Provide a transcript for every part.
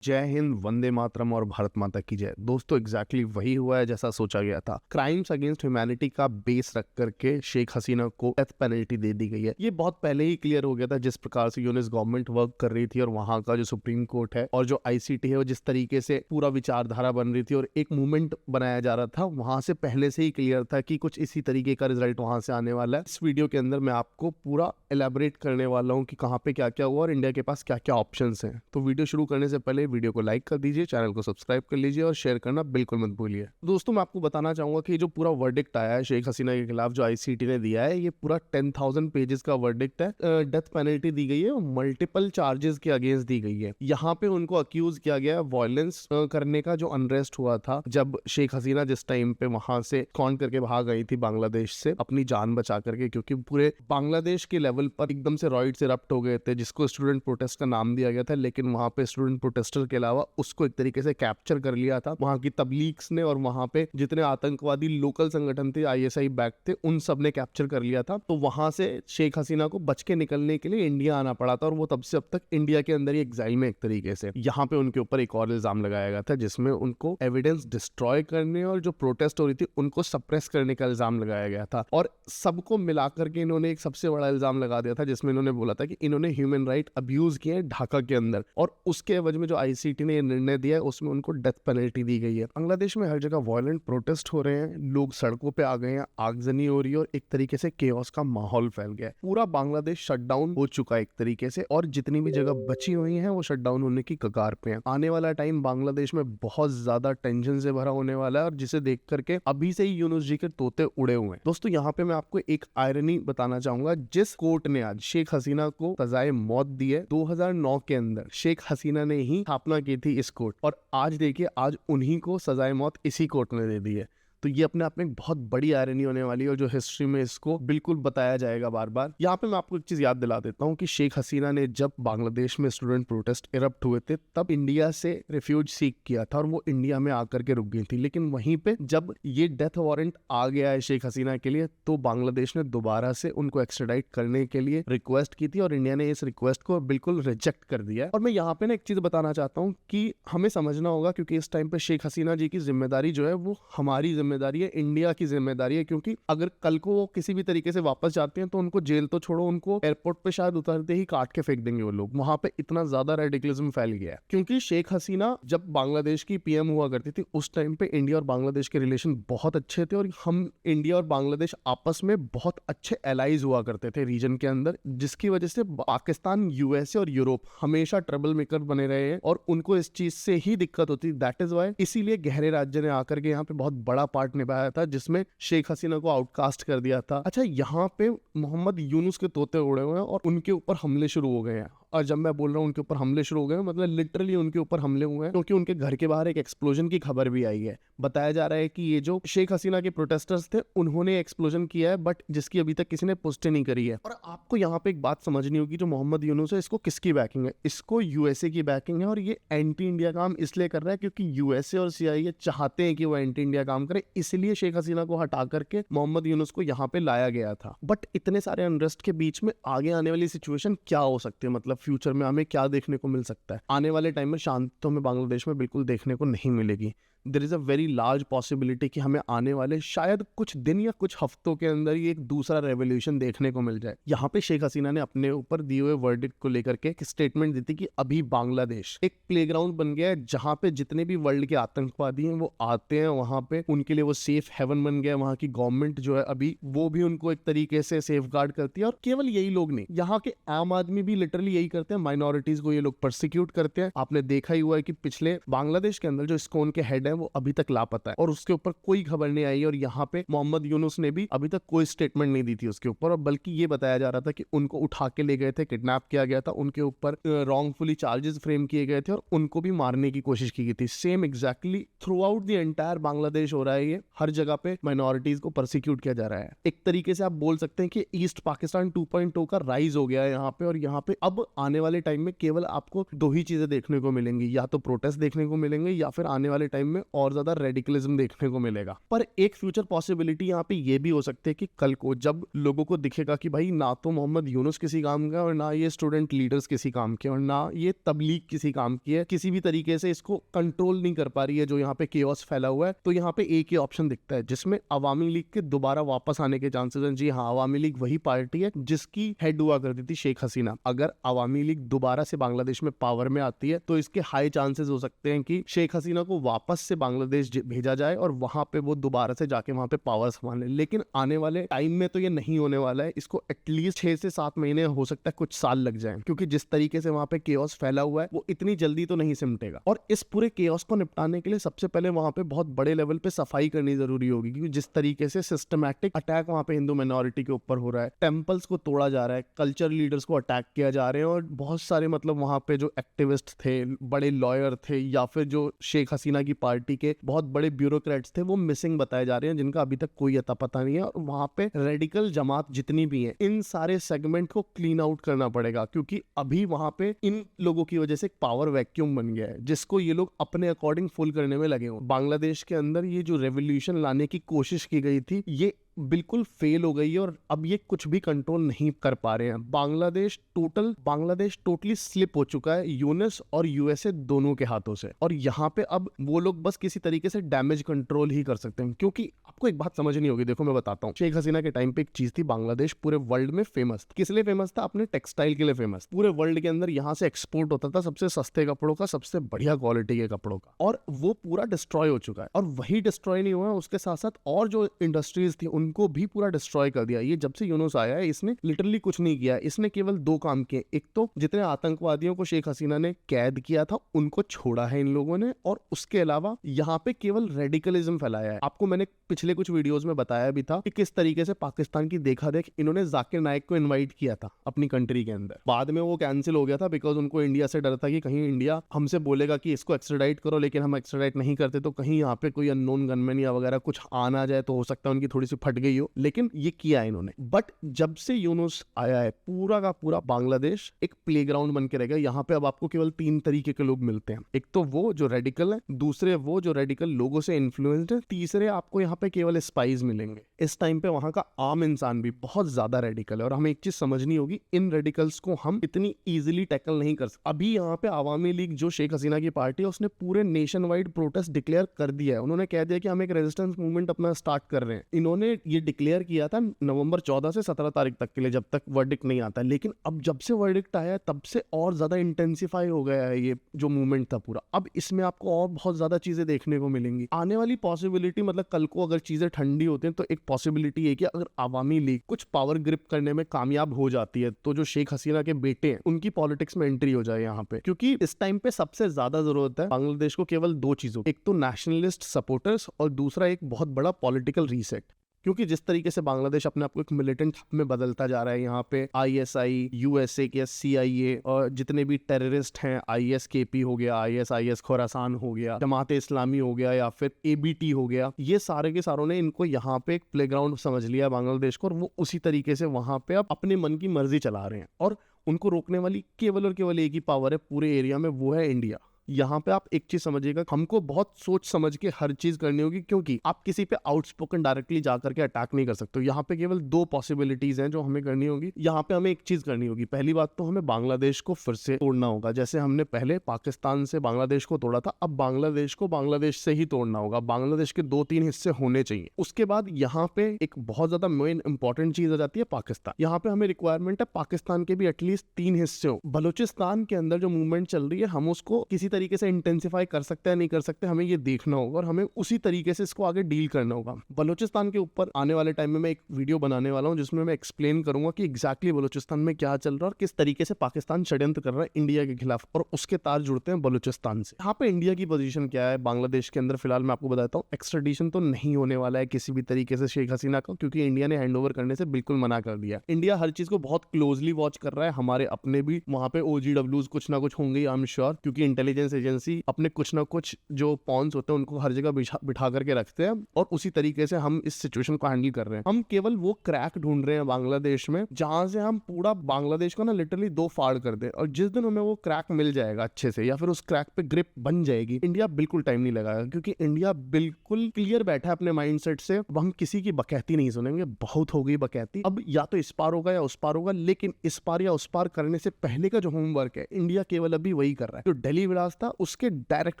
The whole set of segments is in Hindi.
जय हिंद, वंदे मातरम और भारत माता की जय। दोस्तों एग्जैक्टली वही हुआ है जैसा सोचा गया था। क्राइम्स अगेंस्ट ह्यूमैनिटी का बेस रख करके शेख हसीना को डेथ पेनल्टी दे दी गई है। ये बहुत पहले ही क्लियर हो गया था जिस प्रकार से यूनिस गवर्नमेंट वर्क कर रही थी और वहां का जो सुप्रीम कोर्ट है और जो आईसीटी है वो जिस तरीके से पूरा विचारधारा बन रही थी और एक मूवमेंट बनाया जा रहा था, वहां से पहले से ही क्लियर था कि कुछ इसी तरीके का रिजल्ट वहां से आने वाला है। इस वीडियो के अंदर मैं आपको पूरा एलैबोरेट करने वाला हूँ कि कहाँ पे क्या क्या हुआ और इंडिया के पास क्या क्या ऑप्शंस हैं। तो वीडियो शुरू करने से पहले वीडियो को लाइक कर दीजिए, चैनल को सब्सक्राइब कर लीजिए और शेयर करना बिल्कुल मत भूलिए। दोस्तों मैं आपको बताना चाहूंगा कि जो पूरा वर्डिक्ट आया है शेख हसीना के खिलाफ जो आईसीटी ने दिया है, ये पूरा 10,000 पेजेस का वर्डिक्ट है। डेथ पेनल्टी दी गई है और मल्टीपल चार्जेस के अगेंस्ट दी गई है। यहाँ पे उनको अक्यूज किया गया है वायलेंस करने का। जो अनरेस्ट हुआ था जब शेख हसीना जिस टाइम पे वहां से कौन करके भाग गई थी बांग्लादेश से अपनी जान बचा करके, क्योंकि पूरे बांग्लादेश के लेवल पर एकदम से रॉयट्स इरप्ट हो गए थे जिसको स्टूडेंट प्रोटेस्ट का नाम दिया गया था। लेकिन वहां पे स्टूडेंट प्रोटेस्टर के अलावा उसको एक तरीके से कैप्चर कर लिया था वहां की तबलीग्स ने और वहां पे जितने आतंकवादी लोकल संगठन थे आईएसआई बैक थे उन सब ने कैप्चर कर लिया था। तो वहां से शेख हसीना को बच के निकलने के लिए इंडिया आना पड़ा था और वो तब से अब तक इंडिया के अंदर ही एग्जाइल में एक तरीके से। यहाँ पे उनके ऊपर एक और इल्जाम लगाया गया था जिसमें उनको एविडेंस डिस्ट्रॉय करने और जो प्रोटेस्ट हो रही थी उनको सप्रेस करने का इल्जाम लगाया गया था। और सबको मिलाकर के इन्होंने एक सबसे बड़ा इल्जाम लगा दिया था जिसमें इन्होंने बोला था कि इन्होंने ह्यूमन राइट अब्यूज किए ढाका के अंदर और उसके एवज में जो आईसीटी ने निर्णय दिया है उसमें उनको डेथ पेनल्टी दी गई है। बांग्लादेश में हर जगह वायलेंट प्रोटेस्ट हो रहे हैं, लोग सड़कों पे आ गए हैं, आगजनी हो रही है और एक तरीके से केओस का माहौल फैल गया है। पूरा बांग्लादेश शटडाउन हो चुका है एक तरीके से और जितनी भी जगह बची हुई है वो शटडाउन होने की कगार पे है। आने वाला टाइम बांग्लादेश में बहुत ज्यादा टेंशन से भरा होने वाला है और जिसे देख करके अभी से ही यूनुस जी के तोते उड़े हुए हैं। दोस्तों यहाँ पे मैं आपको एक आयरनी बताना चाहूंगा। जिस कोर्ट ने आज शेख हसीना को सजाए मौत दी है 2009 के अंदर शेख हसीना ने ही स्थापना की थी इस कोर्ट, और आज देखिए आज उन्हीं को सजाए मौत इसी कोर्ट ने दे दी है। तो ये अपने आप में एक बहुत बड़ी आयरनी होने वाली है और जो हिस्ट्री में इसको बिल्कुल बताया जाएगा बार बार। यहाँ पे मैं आपको एक चीज याद दिला देता हूँ कि शेख हसीना ने जब बांग्लादेश में स्टूडेंट प्रोटेस्ट इरप्ट हुए थे तब इंडिया से रिफ्यूज सीख किया था और वो इंडिया में आकर के रुक गई थी। लेकिन वहीं पे जब ये डेथ वारंट आ गया है शेख हसीना के लिए तो बांग्लादेश ने दोबारा से उनको एक्स्ट्राडाइट करने के लिए रिक्वेस्ट की थी और इंडिया ने इस रिक्वेस्ट को बिल्कुल रिजेक्ट कर दिया है। और मैं यहाँ पे ना एक चीज बताना चाहता हूँ कि हमें समझना होगा क्योंकि इस टाइम पे शेख हसीना जी की जिम्मेदारी जो है वो हमारी जिम्मेदारी है, इंडिया की जिम्मेदारी है। क्योंकि अगर कल को वो किसी भी तरीके से वापस जाते हैं तो उनको जेल तो छोड़ो, उनको एयरपोर्ट पे शायद उतरते ही काट के फेंक देंगे वो लोग। वहां पे इतना ज्यादा रेडिकलिज्म फैल गया है क्योंकि शेख हसीना जब बांग्लादेश की पीएम हुआ करती थी उस टाइम पे इंडिया और बांग्लादेश के रिलेशन बहुत अच्छे थे और हम इंडिया और बांग्लादेश आपस में बहुत अच्छे एलाइज हुआ करते थे रीजन के अंदर, जिसकी वजह से पाकिस्तान, यूएसए और यूरोप हमेशा ट्रबल मेकर बने रहे हैं और उनको इस चीज से ही दिक्कत होती। दैट इज वाई इसीलिए गहरे राज्य ने आकर के यहाँ पे बहुत बड़ा पार्ट निभाया था जिसमें शेख हसीना को आउटकास्ट कर दिया था। अच्छा, यहाँ पे मोहम्मद यूनुस के तोते उड़े हुए हैं और उनके ऊपर हमले शुरू हो गए हैं। और जब मैं बोल रहा हूँ उनके ऊपर हमले शुरू हो गए मतलब लिटरली उनके ऊपर हमले हुए हैं क्योंकि उनके घर के बाहर एक एक्सप्लोजन की खबर भी आई है। बताया जा रहा है कि ये जो शेख हसीना के प्रोटेस्टर्स थे उन्होंने एक्सप्लोजन किया है बट जिसकी अभी तक किसी ने पुष्टि नहीं करी है। और आपको यहाँ पे एक बात समझनी होगी, जो मोहम्मद यूनुस है इसको किसकी बैकिंग है? इसको यूएसए की बैकिंग है और ये एंटी इंडिया काम इसलिए कर रहा है क्योंकि यूएसए और सीआईए चाहते हैं कि वो एंटी इंडिया काम करे, इसलिए शेख हसीना को हटा करके मोहम्मद यूनुस को यहाँ पे लाया गया था। बट इतने सारे अनरेस्ट के बीच में आगे आने वाली सिचुएशन क्या हो सकती है, मतलब फ्यूचर में हमें क्या देखने को मिल सकता है? आने वाले टाइम में शांति तो हमें बांग्लादेश में बिल्कुल देखने को नहीं मिलेगी। There is a very large possibility कि हमें आने वाले शायद कुछ दिन या कुछ हफ्तों के अंदर ही एक दूसरा रेवोल्यूशन देखने को मिल जाए। यहाँ पे शेख हसीना ने अपने ऊपर दिए हुए वर्डिक्ट को लेकर के एक स्टेटमेंट दी थी कि अभी बांग्लादेश एक प्लेग्राउंड बन गया है जहाँ पे जितने भी वर्ल्ड के आतंकवादी हैं वो आते हैं, वहां पे उनके लिए वो सेफ हेवन बन गया है। वहां की गवर्नमेंट जो है अभी वो भी उनको एक तरीके से सेफ गार्ड करती है। और केवल यही लोग नहीं, यहाँ के आम आदमी भी लिटरली यही करते हैं, माइनॉरिटीज को ये लोग परसिक्यूट करते हैं। आपने देखा ही हुआ है कि पिछले बांग्लादेश के अंदर जो इस्कॉन के हेड है वो अभी तक लापता है और उसके ऊपर कोई खबर नहीं आई। और यहाँ पे मोहम्मद यूनुस ने भी अभी तक कोई स्टेटमेंट नहीं दी थी उसके ऊपर, और बल्कि ये बताया जा रहा था कि उनको उठा के ले गए थे, किडनैप किया गया था, उनके ऊपर रॉन्गफुली चार्जेस फ्रेम किए गए थे और उनको भी मारने की कोशिश की गई थी। Same exactly through out the entire Bangladesh हो रहा है ये, हर जगह पे माइनॉरिटीज को परसिक्यूट किया जा रहा है। एक तरीके से आप बोल सकते हैं कि ईस्ट पाकिस्तान 2.0 का राइज हो गया है यहाँ पे, और यहाँ पे अब आने वाले टाइम में केवल आपको दो ही चीजें देखने को मिलेंगी, या तो प्रोटेस्ट देखने को मिलेंगे या फिर आने वाले टाइम में और ज्यादा रेडिकलिज्म देखने को मिलेगा। पर एक फ्यूचर पॉसिबिलिटी यहाँ पे ये भी हो सकती है कि कल को जब लोगों को दिखेगा कि भाई ना तो मोहम्मद यूनुस किसी काम का और ना ये स्टूडेंट लीडर्स किसी काम के और ना ये तबलीग किसी काम की है, किसी भी तरीके से इसको कंट्रोल नहीं कर पा रही है जो यहाँ पे केओस फैला हुआ है, तो यहाँ पे एक ही ऑप्शन दिखता है जिसमें अवामी लीग के दोबारा वापस आने के चांसेस हैं। जी हाँ, अवामी लीग वही पार्टी है जिसकी हेड हुआ करती थी शेख हसीना। अगर अवामी लीग दोबारा से बांग्लादेश में पावर में आती है तो इसके हाई चांसेस हो सकते हैं कि शेख हसीना को वापस से बांग्लादेश भेजा जाए और वहां पे वो दोबारा से जाके वहां पे पावर संभाले। लेकिन आने वाले टाइम में तो ये नहीं होने वाला है, इसको एटलीस्ट 6 से 7 महीने, हो सकता है कुछ साल लग जाए, क्योंकि जिस तरीके से वहां पे केओस फैला हुआ है वो इतनी जल्दी तो नहीं सिमटेगा। और इस पूरे केओस को निपटाने के लिए सबसे पहले वहां पे बहुत बड़े लेवल पे सफाई करनी जरूरी होगी, क्योंकि जिस तरीके से सिस्टमैटिक अटैक वहां पे हिंदू माइनॉरिटी के ऊपर हो रहा है, टेम्पल्स को तोड़ा जा रहा है, कल्चर लीडर्स को अटैक किया जा रहे हैं, और बहुत सारे मतलब वहां पे जो एक्टिविस्ट थे, बड़े लॉयर थे, या फिर जो शेख हसीना की पार्टी के बहुत बड़े ब्यूरोक्रेट्स थे, वो मिसिंग बताए जा रहे हैं, जिनका अभी तक कोई अता पता नहीं है। और वहां पे रेडिकल जमात जितनी भी है, इन सारे सेगमेंट को क्लीन आउट करना पड़ेगा, क्योंकि अभी वहां पे इन लोगों की वजह से एक पावर वैक्यूम बन गया है जिसको ये लोग अपने अकॉर्डिंग फुल करने में लगे हो। बांग्लादेश के अंदर ये जो रेवोल्यूशन लाने की कोशिश की गई थी, ये बिल्कुल फेल हो गई है और अब ये कुछ भी कंट्रोल नहीं कर पा रहे हैं। बांग्लादेश टोटली स्लिप हो चुका है यूएस और यूएसए दोनों के हाथों से, और यहाँ पे अब वो लोग बस किसी तरीके से डैमेज कंट्रोल ही कर सकते हैं। क्योंकि आपको एक बात समझ नहीं होगी, देखो मैं बताता हूँ, शेख हसीना के टाइम पे एक चीज थी, बांग्लादेश पूरे वर्ल्ड में फेमस। किस लिए फेमस था? अपने टेक्सटाइल के लिए फेमस। पूरे वर्ल्ड के अंदर यहाँ से एक्सपोर्ट होता था सबसे सस्ते कपड़ों का, सबसे बढ़िया क्वालिटी के कपड़ों का, और वो पूरा डिस्ट्रॉय हो चुका है। और वही डिस्ट्रॉय नहीं हुआ, उसके साथ साथ और जो इंडस्ट्रीज थी उनको भी पूरा डिस्ट्रॉय कर दिया। ये जब से यूनुस आया है इसने लिटरली कुछ नहीं किया, इसने केवल दो काम किए। एक तो जितने आतंकवादियों को शेख हसीना ने कैद किया था उनको छोड़ा है इन लोगों ने, और उसके अलावा यहाँ पे केवल रेडिकलिज्म फैलाया है। आपको मैंने पिछले कुछ वीडियोस में बताया भी था कि किस तरीके से पाकिस्तान की देखा देख इन्होंने जाकिर नाइक को इन्वाइट किया था अपनी कंट्री के अंदर। बाद में वो कैंसिल हो गया था बिकॉज उनको इंडिया से डर था कि कहीं इंडिया हमसे बोलेगा कि इसको एक्स्ट्राडाइट करो, लेकिन हम एक्स्ट्राडाइट नहीं करते तो कहीं यहाँ पे कोई अननोन गनमैन या वगैरह कुछ आना जाए तो हो सकता है उनकी थोड़ी सी फट गई हो। लेकिन ये किया है इन्होंने। बट जब से यूनुस आया है पूरा का पूरा बांग्लादेश एक प्लेग्राउंड बन के रह गया। यहाँ पे अब आपको केवल 3 तरीके के लोग मिलते हैं। एक तो वो जो रेडिकल है, दूसरे वो जो रेडिकल लोगों से इन्फ्लुएंस्ड है, तीसरे आपको यहाँ पे केवल स्पाइस मिलेंगे। इस टाइम पे वहां का आम इंसान भी बहुत ज्यादा रेडिकल है, और हमें एक चीज समझनी होगी, इन रेडिकल्स को हम इतनी इजीली टैकल नहीं कर सकते। अभी यहाँ पे अवामी लीग जो शेख हसीना की पार्टी है उसने पूरे नेशन वाइड प्रोटेस्ट डिक्लेयर कर दिया है। उन्होंने कह दिया कि हम एक रेजिस्टेंस मूवमेंट अपना स्टार्ट कर रहे हैं। इन्होंने ये डिक्लेयर किया था नवंबर 14 से 17 तारीख तक के लिए, जब तक वर्डिक्ट नहीं आता। लेकिन अब जब से वर्डिक्ट आया है तब से और ज्यादा इंटेंसिफाई हो गया है ये जो मूवमेंट था पूरा। अब इसमें आपको और बहुत ज्यादा चीजें देखने को मिलेंगी। आने वाली पॉसिबिलिटी, मतलब कल को अगर चीजें ठंडी होती हैं तो एक पॉसिबिलिटी है कि अगर अवामी लीग कुछ पावर ग्रिप करने में कामयाब हो जाती है तो जो शेख हसीना के बेटे हैं उनकी पॉलिटिक्स में एंट्री हो जाए यहाँ पे। क्योंकि इस टाइम पे सबसे ज्यादा जरूरत है बांग्लादेश को केवल 2 चीजों, एक तो नेशनलिस्ट सपोर्टर्स और दूसरा एक बहुत बड़ा पॉलिटिकल रीसेट। क्योंकि जिस तरीके से बांग्लादेश अपने आप को एक मिलिटेंट हब में बदलता जा रहा है, यहाँ पे आईएसआई, यूएसए के CIA और जितने भी टेररिस्ट हैं, ISKP हो गया, ISIS खोरासान हो गया, जमात इस्लामी हो गया, या फिर ABT हो गया, ये सारे के सारों ने इनको यहाँ पे एक प्लेग्राउंड समझ लिया बांग्लादेश को, और वो उसी तरीके से वहां पे अब अपने मन की मर्जी चला रहे हैं। और उनको रोकने वाली केवल और केवल एक ही पावर है पूरे एरिया में, वो है इंडिया। यहाँ पे आप एक चीज समझिएगा, हमको बहुत सोच समझ के हर चीज करनी होगी, क्योंकि आप किसी पे आउटस्पोकन डायरेक्टली जाकर के अटैक नहीं कर सकते। यहाँ पे केवल 2 पॉसिबिलिटीज हैं जो हमें करनी होगी। यहाँ पे हमें एक चीज करनी होगी, पहली बात तो हमें बांग्लादेश को फिर से तोड़ना होगा। जैसे हमने पहले पाकिस्तान से बांग्लादेश को तोड़ा था, अब बांग्लादेश को बांग्लादेश से ही तोड़ना होगा। बांग्लादेश के 2-3 हिस्से होने चाहिए। उसके बाद यहाँ पे एक बहुत ज्यादा मेन इंपॉर्टेंट चीज आ जाती है पाकिस्तान। यहाँ पे हमें रिक्वायरमेंट है पाकिस्तान के भी एटलीस्ट 3 हिस्से हो। बलूचिस्तान के अंदर जो मूवमेंट चल रही है, हम उसको किसी तरीके से इंटेंसिफाई कर सकते हैं नहीं कर सकते, हमें ये देखना होगा, और हमें उसी तरीके से इसको आगे डील करना होगा। बलूचिस्तान के ऊपर आने वाले टाइम में मैं एक वीडियो बनाने वाला हूं जिसमें मैं एक्सप्लेन करूंगा कि एग्जैक्टली बलूचिस्तान में क्या चल रहा है और किस तरीके से पाकिस्तान षड्यंत्र कर रहा है इंडिया के खिलाफ, और उसके तार जुड़ते हैं बलूचिस्तान से। यहाँ पे इंडिया की पोजीशन क्या है बांग्लादेश के अंदर? फिलहाल मैं आपको बताता हूँ, एक्स्ट्राडिशन तो नहीं होने वाला है किसी भी तरीके से शेख हसीना का, क्योंकि इंडिया ने हैंडओवर करने से बिल्कुल मना कर दिया। इंडिया हर चीज को बहुत क्लोजली वॉच कर रहा है। हमारे अपने भी वहां पे OGWs कुछ ना कुछ होंगे, आई एम श्योर, क्योंकि इंटेलिजेंस इंटेलिजेंस एजेंसी अपने कुछ ना कुछ जो पॉन्स होते हैं उनको हर जगह बिठा करके रखते हैं, और उसी तरीके से हम इस सिचुएशन को हैंडल कर रहे हैं। हम केवल वो क्रैक ढूंढ रहे हैं बांग्लादेश में जहां से हम पूरा बांग्लादेश को ना लिटरली दो फाड़ कर दे, और जिस दिन हमें वो क्रैक मिल जाएगा अच्छे से, या फिर उस क्रैक पे ग्रिप बन जाएगी, इंडिया बिल्कुल टाइम नहीं लगाएगा, क्योंकि इंडिया बिल्कुल क्लियर बैठा है अपने माइंडसेट से। अब हम किसी की बकैती नहीं सुनेंगे, बहुत हो गई बकैती, अब या तो इस पार होगा या उस पार होगा, लेकिन इस पार या उस पार करने से पहले का जो होमवर्क है इंडिया केवल अभी वही कर रहा है। जो दिल्ली विलास था उसके डायरेक्ट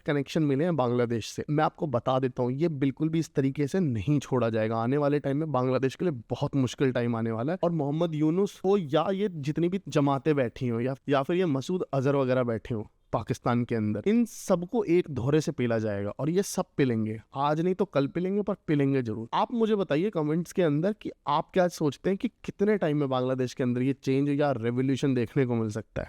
कनेक्शन मिले हैं बांग्लादेश से। मैं आपको बता देता हूँ, ये बिल्कुल भी इस तरीके से नहीं छोड़ा जाएगा। आने वाले टाइम में बांग्लादेश के लिए बहुत मुश्किल टाइम आने वाला है, और मोहम्मद यूनुस हो या ये जितनी भी जमातें बैठी हो या फिर ये मसूद अजहर वगैरह बैठे हो पाकिस्तान के अंदर, इन सबको एक धोरे से पिला जाएगा, और ये सब पिलेंगे। आज नहीं तो कल पिलेंगे, पर पिलेंगे जरूर। आप मुझे बताइए कमेंट्स के अंदर कि आप क्या सोचते हैं कि कितने टाइम में बांग्लादेश के अंदर ये चेंज या रेवोल्यूशन देखने को मिल सकता है।